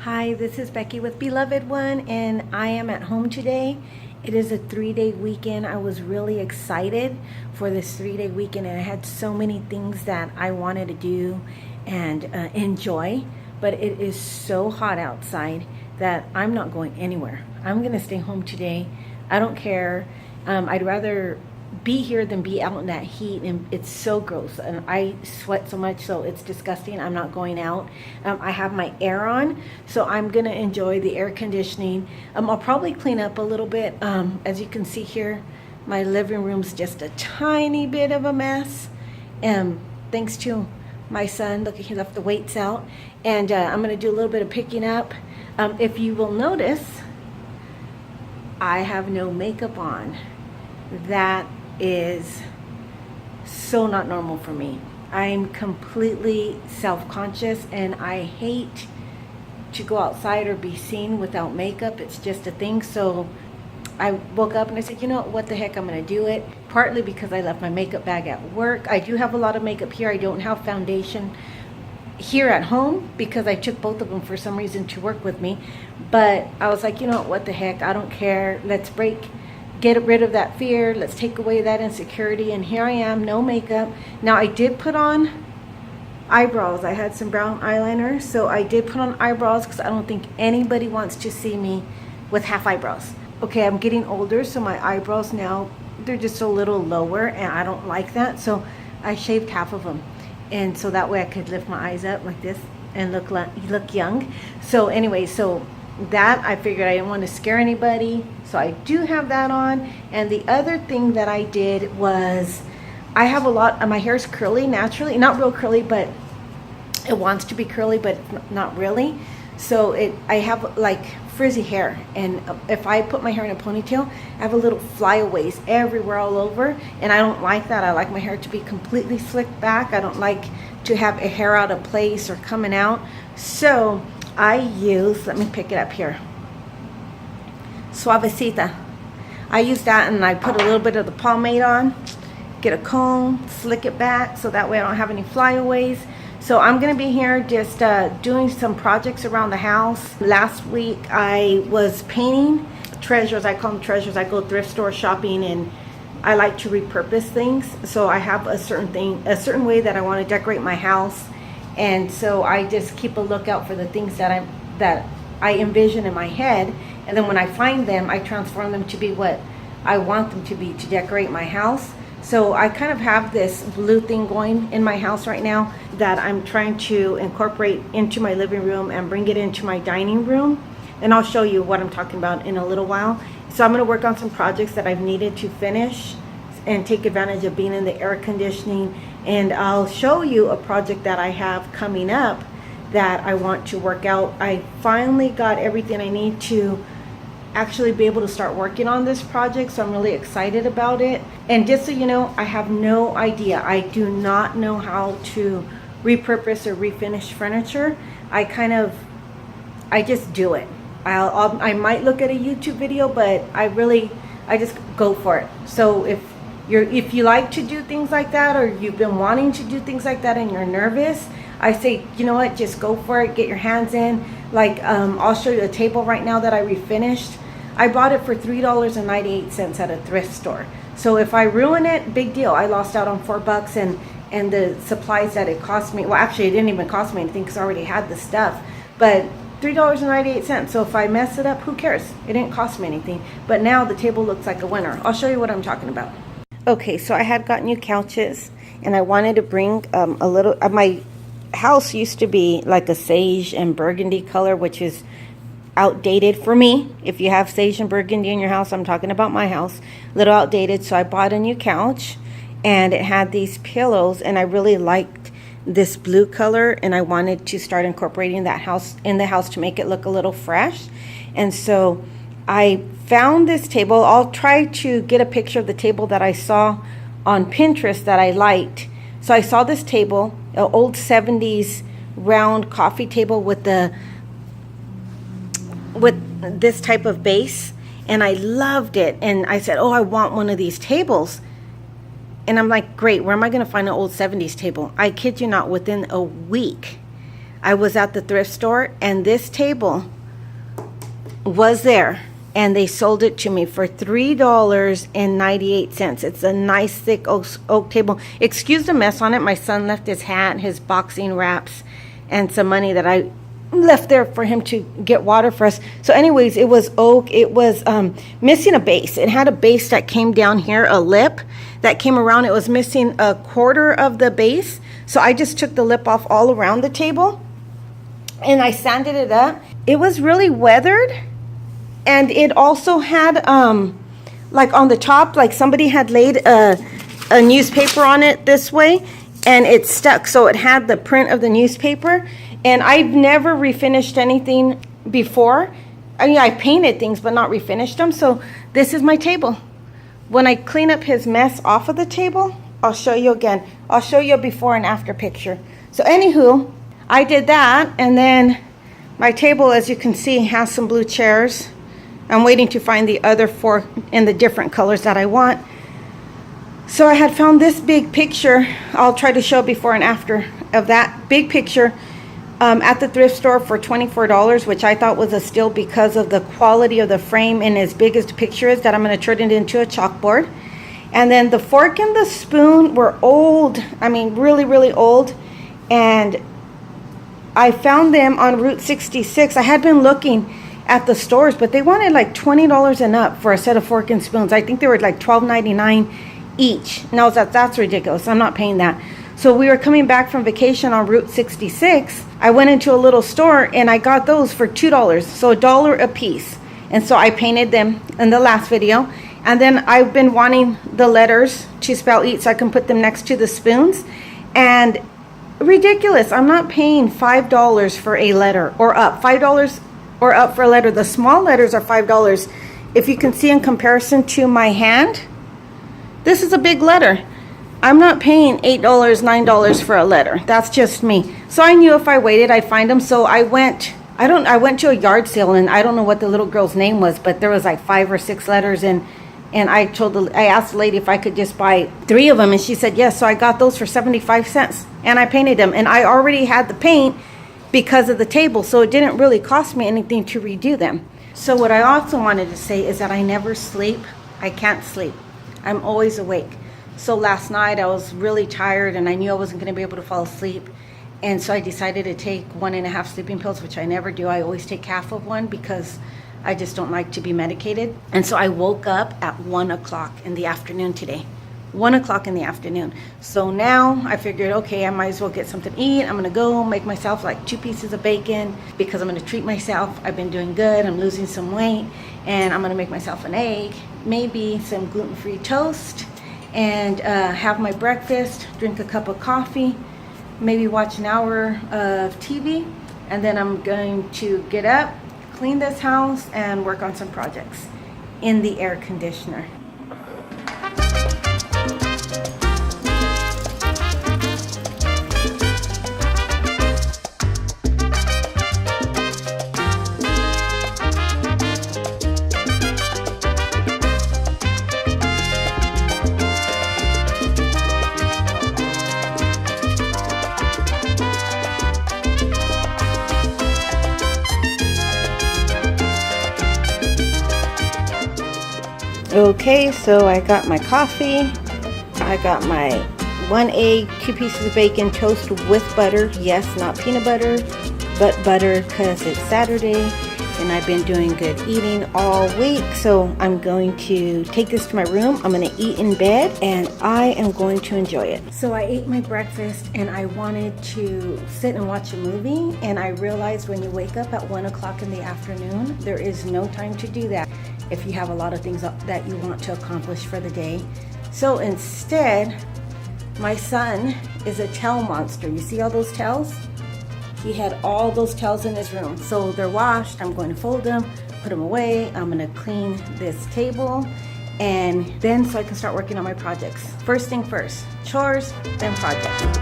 Hi, this is Becky with BelovedOne, and I am at home today. It is a 3-day weekend. I was really excited for this 3-day weekend, and I had so many things that I wanted to do and enjoy, but it is so hot outside that I'm not going anywhere. I'm going to stay home today. I don't care. I'd rather be here than be out in that heat, and it's so gross, and I sweat so much, so it's disgusting. I'm not going out. I have my air on, so I'm gonna enjoy the air conditioning. I'll probably clean up a little bit. As you can see here, my living room's just a tiny bit of a mess, thanks to my son. Look, he left the weights out, and I'm gonna do a little bit of picking up. If you will notice, I have no makeup on. That is so not normal for me. I'm completely self-conscious, and I hate to go outside or be seen without makeup. It's just a thing. So I woke up and I said, you know what the heck, I'm gonna do it. Partly because I left my makeup bag at work. I do have a lot of makeup here. I don't have foundation here at home because I took both of them for some reason to work with me. But I was like, you know what the heck, I don't care. Let's get rid of that fear. Let's take away that insecurity. And here I am, no makeup. Now I did put on eyebrows. I had some brown eyeliner, so I did put on eyebrows because I don't think anybody wants to see me with half eyebrows. Okay, I'm getting older, so my eyebrows now, they're just a little lower, and I don't like that. So I shaved half of them, and so that way I could lift my eyes up like this and look young. So anyway, so that I figured I didn't want to scare anybody, so I do have that on. And the other thing that I did was, I have a lot of my hair is curly naturally, not real curly, but it wants to be curly, but not really. So I have like frizzy hair, and if I put my hair in a ponytail, I have a little flyaways everywhere all over, and I don't like that. I like my hair to be completely slicked back. I don't like to have a hair out of place or coming out. So I use, let me pick it up here, Suavecita. I use that, and I put a little bit of the pomade on, get a comb, slick it back, so that way I don't have any flyaways. So I'm gonna be here just doing some projects around the house. Last week I was painting treasures. I call them treasures. I go thrift store shopping, and I like to repurpose things. So I have a certain way that I want to decorate my house. And so I just keep a lookout for the things that I envision in my head, and then when I find them, I transform them to be what I want them to be to decorate my house. So I kind of have this blue thing going in my house right now that I'm trying to incorporate into my living room and bring it into my dining room, and I'll show you what I'm talking about in a little while. So I'm going to work on some projects that I've needed to finish and take advantage of being in the air conditioning. And I'll show you a project that I have coming up that I want to work out. I finally got everything I need to actually be able to start working on this project, so I'm really excited about it. And just so you know, I have no idea. I do not know how to repurpose or refinish furniture. I just do it. I might look at a YouTube video, but I just go for it. So if you like to do things like that, or you've been wanting to do things like that and you're nervous, I say, you know what, just go for it, get your hands in. Like, I'll show you a table right now that I refinished. I bought it for $3.98 at a thrift store. So if I ruin it, big deal. I lost out on $4, and the supplies that it cost me, well, actually it didn't even cost me anything because I already had the stuff, but $3.98. So if I mess it up, who cares? It didn't cost me anything. But now the table looks like a winner. I'll show you what I'm talking about. Okay, so I had got new couches, and I wanted to bring a little, my house used to be like a sage and burgundy color, which is outdated for me. If you have sage and burgundy in your house, I'm talking about my house, a little outdated. So I bought a new couch, and it had these pillows, and I really liked this blue color, and I wanted to start incorporating that in the house to make it look a little fresh. And so I found this table. I'll try to get a picture of the table that I saw on Pinterest that I liked. So I saw this table, an old 70s round coffee table with this type of base, and I loved it. And I said, oh, I want one of these tables. And I'm like, great, where am I going to find an old 70s table? I kid you not, within a week, I was at the thrift store and this table was there and they sold it to me for $3.98. It's a nice thick oak table. Excuse the mess on it. My son left his hat, his boxing wraps, and some money that I left there for him to get water for us. So anyways, it was oak. It was missing a base. It had a base that came down here, a lip that came around. It was missing a quarter of the base. So I just took the lip off all around the table and I sanded it up. It was really weathered, and it also had like on the top, like somebody had laid a newspaper on it this way and it stuck. So it had the print of the newspaper. And I've never refinished anything before. I mean, I painted things, but not refinished them. So this is my table. When I clean up his mess off of the table, I'll show you again. I'll show you a before and after picture. So anywho, I did that. And then my table, as you can see, has some blue chairs. I'm waiting to find the other 4 in the different colors that I want. So I had found this big picture. I'll try to show before and after of that big picture. At the thrift store for $24, which I thought was a steal because of the quality of the frame and as big as the picture is, that I'm going to turn it into a chalkboard. And then the fork and the spoon were old. I mean, really, really old. And I found them on Route 66. I had been looking at the stores, but they wanted like $20 and up for a set of fork and spoons. I think they were like $12.99 each. No, that's ridiculous. I'm not paying that. So we were coming back from vacation on Route 66. I went into a little store and I got those for $2, so $1 a piece. And so I painted them in the last video. And then I've been wanting the letters to spell eat so I can put them next to the spoons. And ridiculous, I'm not paying $5 for a letter or up. $5 or up for a letter. The small letters are $5. If you can see in comparison to my hand, this is a big letter. I'm not paying $8, $9 for a letter. That's just me. So I knew if I waited, I'd find them. So I went to a yard sale, and I don't know what the little girl's name was, but there was like 5 or 6 letters, and I asked the lady if I could just buy 3 of them, and she said yes. So I got those for 75 cents, and I painted them, and I already had the paint because of the table, so it didn't really cost me anything to redo them. So what I also wanted to say is that I never sleep. I can't sleep. I'm always awake. So last night I was really tired and I knew I wasn't going to be able to fall asleep. And so I decided to take 1.5 sleeping pills, which I never do. I always take half of one because I just don't like to be medicated. And so I woke up at 1 o'clock in the afternoon today. 1 o'clock in the afternoon. So now I figured, okay, I might as well get something to eat. I'm going to go make myself like 2 pieces of bacon because I'm going to treat myself. I've been doing good. I'm losing some weight. And I'm going to make myself an egg, maybe some gluten-free toast, and have my breakfast, drink a cup of coffee, maybe watch an hour of TV, and then I'm going to get up, clean this house, and work on some projects in the air conditioner. Okay, so I got my coffee, I got my 1 egg, 2 pieces of bacon, toast with butter. Yes, not peanut butter, but butter because it's Saturday and I've been doing good eating all week. So I'm going to take this to my room. I'm going to eat in bed and I am going to enjoy it. So I ate my breakfast and I wanted to sit and watch a movie, and I realized when you wake up at 1 o'clock in the afternoon, there is no time to do that if you have a lot of things that you want to accomplish for the day. So instead, my son is a towel monster. You see all those towels? He had all those towels in his room. So they're washed. I'm going to fold them, put them away. I'm going to clean this table, and then so I can start working on my projects. First thing first, chores, then projects.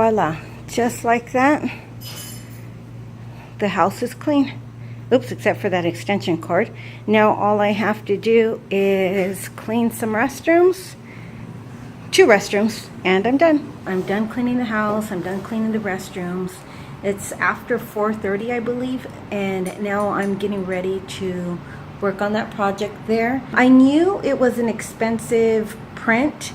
voila, just like that. The house is clean. Oops, except for that extension cord. Now all I have to do is clean some restrooms, 2 restrooms, and I'm done. I'm done cleaning the house. I'm done cleaning the restrooms. It's after 4:30, I believe, and now I'm getting ready to work on that project there. I knew it was an expensive print,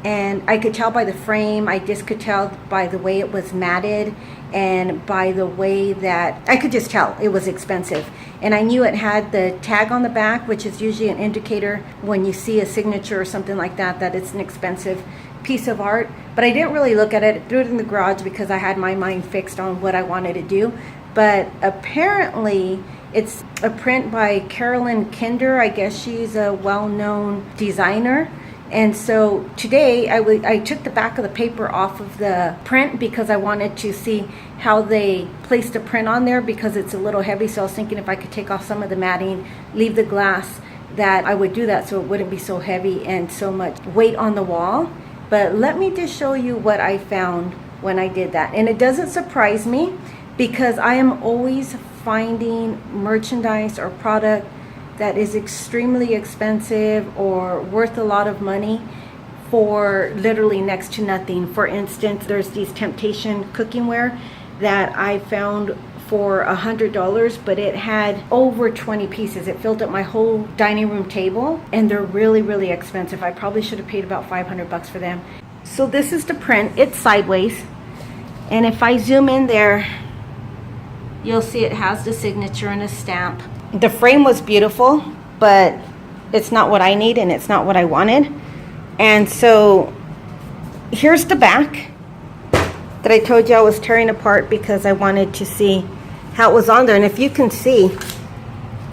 and I could tell by the frame. I just could tell by the way it was matted, and by the way that I could just tell it was expensive. And I knew it had the tag on the back, which is usually an indicator when you see a signature or something like that, that it's an expensive piece of art. But I didn't really look at it. Threw it in the garage because I had my mind fixed on what I wanted to do. But apparently it's a print by Carolyn Kinder. I guess she's a well-known designer. And so today I took the back of the paper off of the print because I wanted to see how they placed the print on there, because it's a little heavy. So I was thinking if I could take off some of the matting, leave the glass, that I would do that so it wouldn't be so heavy and so much weight on the wall. But let me just show you what I found when I did that. And it doesn't surprise me because I am always finding merchandise or product that is extremely expensive or worth a lot of money for literally next to nothing. For instance, there's these Temptation cookware that I found for $100, but it had over 20 pieces. It filled up my whole dining room table, and they're really, really expensive. I probably should have paid about $500 for them. So this is the print. It's sideways, and if I zoom in there, you'll see it has the signature and a stamp. The frame was beautiful, but it's not what I need and it's not what I wanted. And so here's the back that I told you I was tearing apart because I wanted to see how it was on there. And if you can see,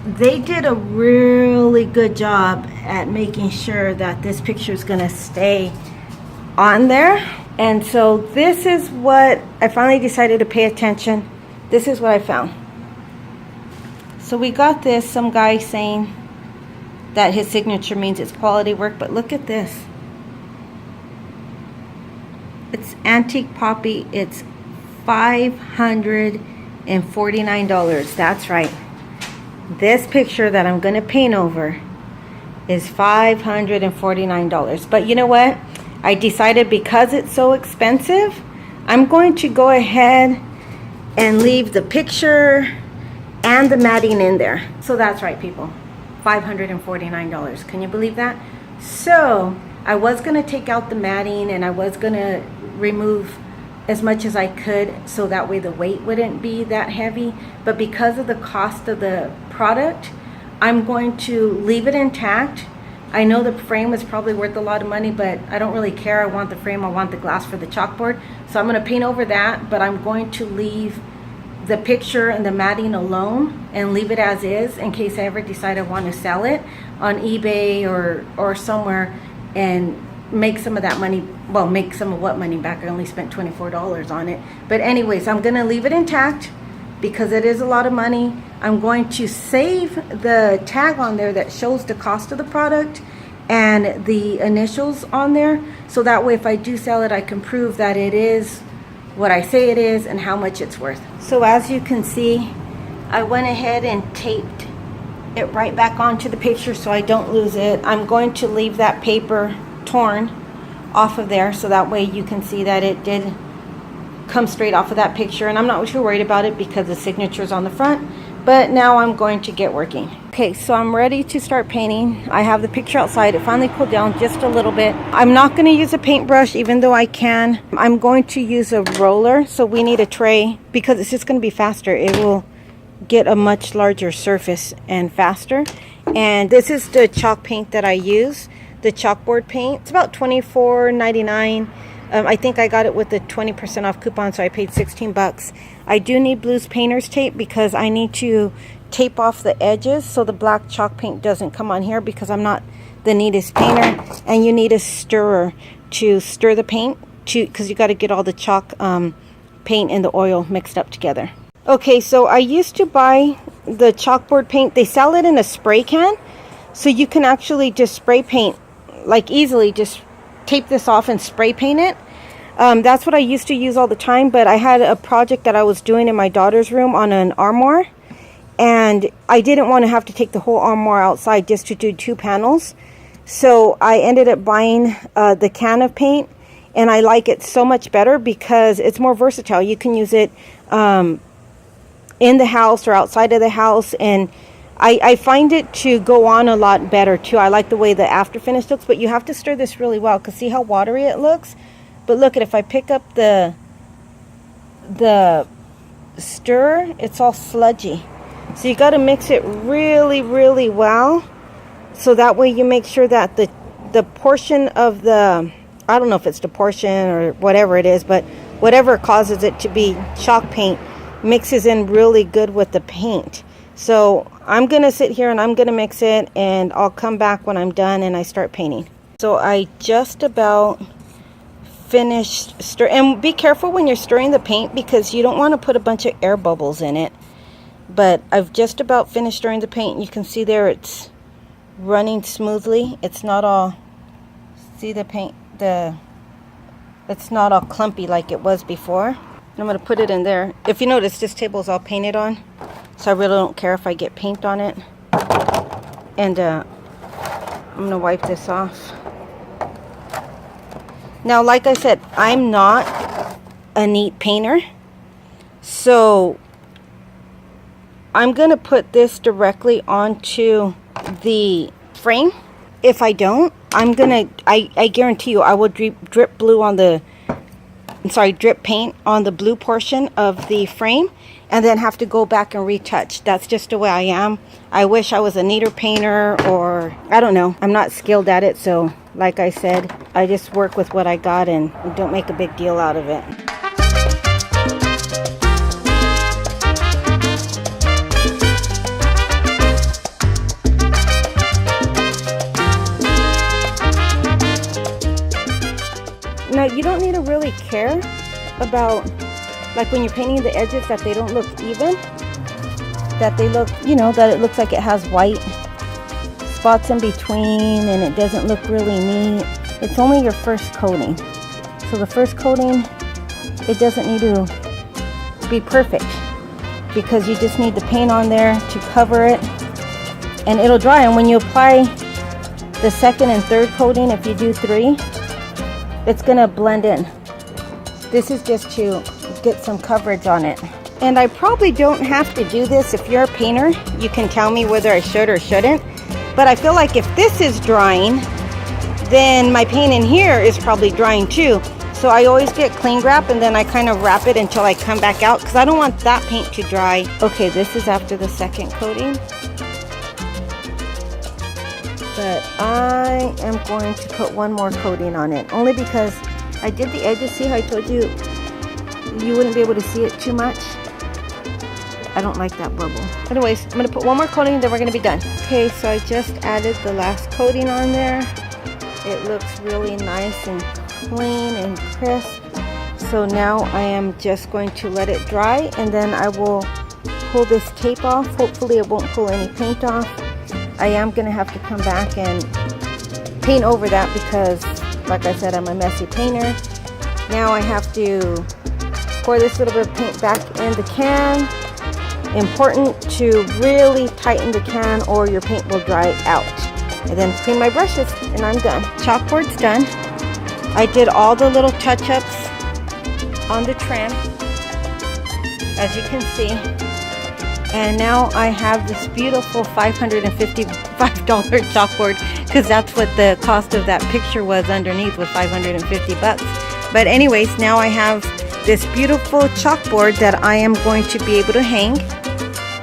they did a really good job at making sure that this picture is going to stay on there. And so this is what I finally decided to pay attention. This is what I found. So we got this, some guy saying that his signature means it's quality work, but look at this. It's antique poppy. It's $549. That's right. This picture that I'm going to paint over is $549. But you know what? I decided because it's so expensive, I'm going to go ahead and leave the picture and the matting in there. So that's right, people, $549. Can you believe that? So I was going to take out the matting and I was going to remove as much as I could so that way the weight wouldn't be that heavy. But because of the cost of the product, I'm going to leave it intact. I know the frame is probably worth a lot of money, but I don't really care. I want the frame, I want the glass for the chalkboard. So I'm going to paint over that, but I'm going to leave the picture and the matting alone and leave it as is in case I ever decide I want to sell it on eBay or somewhere and make some of that money. Well, make some of what money back? I only spent $24 on it. But anyways, I'm going to leave it intact because it is a lot of money. I'm going to save the tag on there that shows the cost of the product and the initials on there, so that way if I do sell it, I can prove that it is what I say it is and how much it's worth. So as you can see, I went ahead and taped it right back onto the picture so I don't lose it. I'm going to leave that paper torn off of there so that way you can see that it did come straight off of that picture, and I'm not too worried about it because the signature's on the front. But now I'm going to get working. Okay, so I'm ready to start painting. I have the picture outside. It finally cooled down just a little bit. I'm not going to use a paintbrush even though I can. I'm going to use a roller. So we need a tray because it's just going to be faster. It will get a much larger surface and faster. And this is the chalk paint that I use, the chalkboard paint. It's about $24.99. I think I got it with the 20% off coupon, so I paid 16 bucks. I do need Blues Painter's tape because I need to tape off the edges so the black chalk paint doesn't come on here because I'm not the neatest painter. And you need a stirrer to stir the paint because you got to get all the chalk paint and the oil mixed up together. Okay, so I used to buy the chalkboard paint. They sell it in a spray can, so you can actually just spray paint, like easily just tape this off and spray paint it. That's what I used to use all the time, but I had a project that I was doing in my daughter's room on an armoire, and I didn't want to have to take the whole armoire outside just to do 2 panels. So I ended up buying the can of paint, and I like it so much better because it's more versatile. You can use it in the house or outside of the house, and I find it to go on a lot better too. I like the way the after finish looks, but you have to stir this really well because see how watery it looks? But look at, if I pick up the stir, it's all sludgy. So you got to mix it really, really well. So that way you make sure that the portion of the, I don't know if it's the portion or whatever it is, but whatever causes it to be chalk paint mixes in really good with the paint. So I'm going to sit here and I'm going to mix it, and I'll come back when I'm done and I start painting. So I just about finished stirring. And be careful when you're stirring the paint because you don't want to put a bunch of air bubbles in it. But I've just about finished stirring the paint. You can see there it's running smoothly. It's not all, see the paint, it's not all clumpy like it was before. I'm going to put it in there. If you notice, this table is all painted on, so I really don't care if I get paint on it. And I'm going to wipe this off. Now, like I said, I'm not a neat painter, so I'm going to put this directly onto the frame. If I don't, I guarantee you I will drip blue on the, drip paint on the blue portion of the frame, and then have to go back and retouch. That's just the way I am. I wish I was a neater painter, or I don't know. I'm not skilled at it, so like I said, I just work with what I got and don't make a big deal out of it. Now, you don't need to really care about, like when you're painting the edges, that they don't look even, that they look, you know, that it looks like it has white spots in between and it doesn't look really neat. It's only your first coating. So the first coating, it doesn't need to be perfect because you just need the paint on there to cover it, and it'll dry. And when you apply the second and third coating, if you do 3, it's gonna blend in. This is just to get some coverage on it. And I probably don't have to do this. If you're a painter, you can tell me whether I should or shouldn't. But I feel like if this is drying, then my paint in here is probably drying too. So I always get cling wrap and then I kind of wrap it until I come back out because I don't want that paint to dry. Okay, this is after the second coating. But I am going to put one more coating on it, only because I did the edges. See how I told you you wouldn't be able to see it too much? I don't like that bubble. Anyways, I'm going to put one more coating, then we're going to be done. Okay, so I just added the last coating on there. It looks really nice and clean and crisp. So now I am just going to let it dry, and then I will pull this tape off. Hopefully it won't pull any paint off. I am going to have to come back and paint over that because, like I said, I'm a messy painter. Now I have to pour this little bit of paint back in the can. Important to really tighten the can or your paint will dry out. And then clean my brushes and I'm done. Chalkboard's done. I did all the little touch-ups on the trim, as you can see. And now I have this beautiful $555 chalkboard, because that's what the cost of that picture was underneath, was 550 bucks. But anyways, now I have this beautiful chalkboard that I am going to be able to hang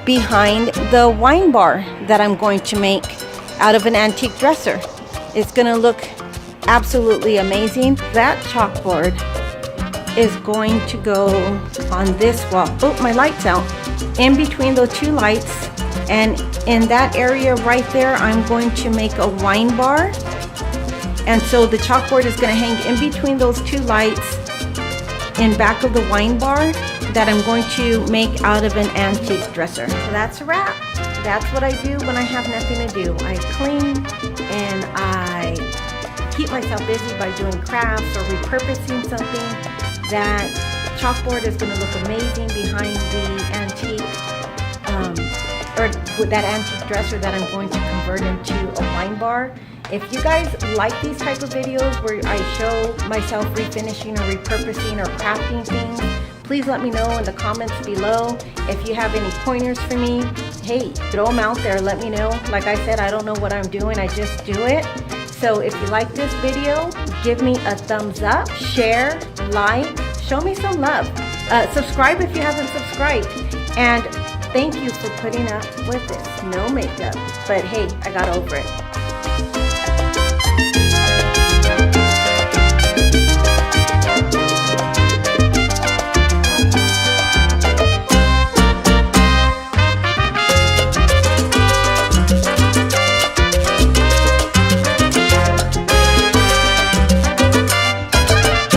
behind the wine bar that I'm going to make out of an antique dresser. It's going to look absolutely amazing. That chalkboard is going to go on this wall. Oh, my light's out. In between those two lights, and in that area right there, I'm going to make a wine bar. And so the chalkboard is going to hang in between those two lights in back of the wine bar that I'm going to make out of an antique dresser. So that's a wrap. That's what I do when I have nothing to do. I clean and I keep myself busy by doing crafts or repurposing something, that chalkboard is going to look amazing behind the antique, or with that antique dresser that I'm going to convert into a wine bar. If you guys like these type of videos where I show myself refinishing or repurposing or crafting things, please let me know in the comments below. If you have any pointers for me, hey, throw them out there, let me know. Like I said, I don't know what I'm doing, I just do it. So if you like this video, give me a thumbs up, share, like, show me some love. Subscribe if you haven't subscribed. And thank you for putting up with this. No makeup, but hey, I got over it.